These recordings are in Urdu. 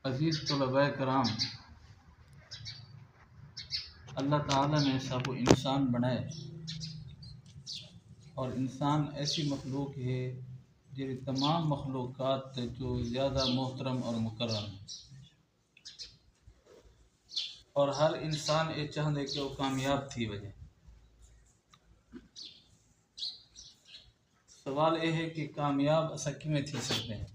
عزیز طلباء کرام، اللہ تعالیٰ نے سب کو انسان بنائے اور انسان ایسی مخلوق ہے جی تمام مخلوقات جو زیادہ محترم اور مکرم ہے، اور ہر انسان یہ چاہتے کہ وہ کامیاب تھی وجہ۔ سوال یہ ہے کہ کامیاب اسا کیویں تھی سکتے ہیں؟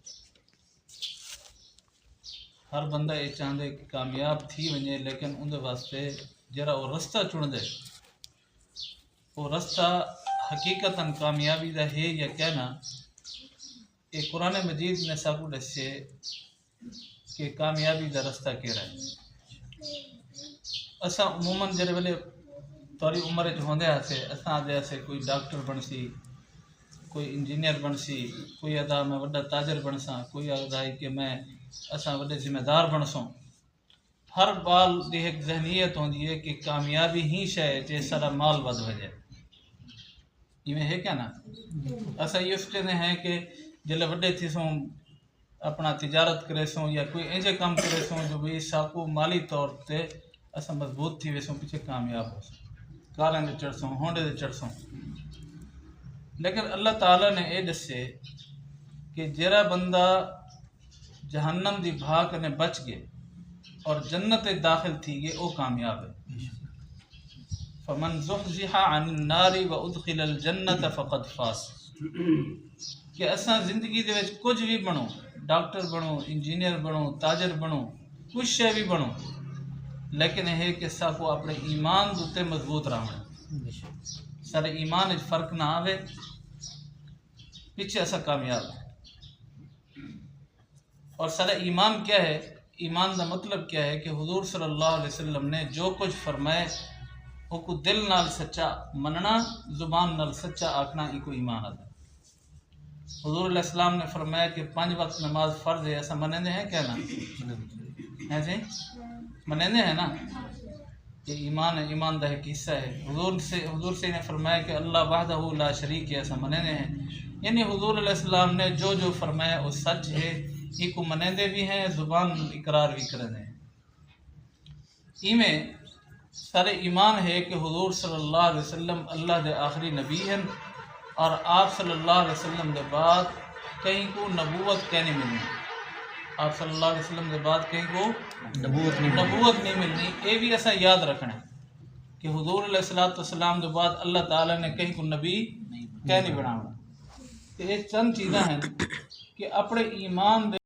ہر بندہ یہ چاہتے کہ کامیاب تھی وجے، لیکن اندر واسطے جرا وہ رستہ چن دے، وہ رستہ حقیقتاً کامیابی دا ہے یا کہنا، یہ قرآن مجید نے سب دسے کہ کامیابی دا رستہ کہڑا ہے۔ اساں عموماً جڑے ویلے تھوڑی عمر چ ہوندے ہاسے اساں آدھے ہاسے کوئی ڈاکٹر بنسی، کوئی انجینئر بنسی، کوئی آدھا میں وڈا تاجر بنساں، کوئی آدھا ہے کہ میں اساں وڈے ذمہ دار بنسوں۔ ہر بال دی ایک ذہنیت ہوندی ہے کہ کامیابی ہی شے جے سارا مال ود وجے، ایویں ہے کیا نا؟ اساں یہ سوچتے ہیں کہ جلے وڈے تھی سوں اپنا تجارت کرے سوں یا کوئی ایجے کام کرے سوں جو بھی ساکو مالی طور تے اساں مضبوط تھی ویسوں پیچھے کامیاب ہو سوں، کاریں دے چڑھ سوں، ہونڈے دے چڑھ سوں۔ لیکن اللہ تعالیٰ نے یہ دسے کہ جڑا بندہ جہنم دی بھاگ نے بچ گئے اور جنت داخل تھی گئے وہ کامیاب ہے۔ فمن زحزح عن النار وادخل الجنت فقد فاز۔ کہ اساں زندگی دے وچ کچھ بھی بنو، ڈاکٹر بنو، انجینئر بنو، تاجر بنو، کچھ شے بھی بنو، لیکن یہ ہے کہ ساکو اپنے ایمان دوتے مضبوط رہنا، سارے ایمان وچ فرق نہ آوے، پیچھے اسا کامیاب ہے۔ اور سارا ایمان کیا ہے؟ ایمان دا مطلب کیا ہے کہ حضور صلی اللہ علیہ وسلم نے جو کچھ فرمائے وہ کو دل نال سچا مننا، زبان نال سچا آکھنا، یہ کو ایمان آتا ہے۔ حضور علیہ السلام نے فرمایا کہ 5 وقت نماز فرض ہے، ایسا منندے ہیں کیا نا؟ ہیں جی منندے ہیں نا؟ یہ ایمان ہے، ایمان دا ایک حصہ ہے۔ حضور سے نے فرمایا کہ اللہ وحدہ لا شریک ہے، ایسا منندے ہیں۔ یعنی حضور علیہ السلام نے جو فرمایا وہ سچ ہے، یہ کو منندے بھی ہیں، زبان اقرار بھی کرنے ہیں۔ ایمیں سارے ایمان ہے کہ حضور صلی اللہ علیہ وسلم اللہ دے آخری نبی ہیں، اور آپ صلی اللہ علیہ وسلم دے بعد کہیں کو نبوت کہنے ملنی، آپ صلی اللہ علیہ وسلم دے بعد کہیں کو نبوت نہیں ملنی۔ یہ بھی ایسا یاد رکھنا ہے کہ حضور علیہ السلام دے بعد اللہ تعالیٰ نے کہیں کو نبی کہہ نہیں بنانا۔ تو یہ چند چیزاں ہیں کہ اپنے ایمان دے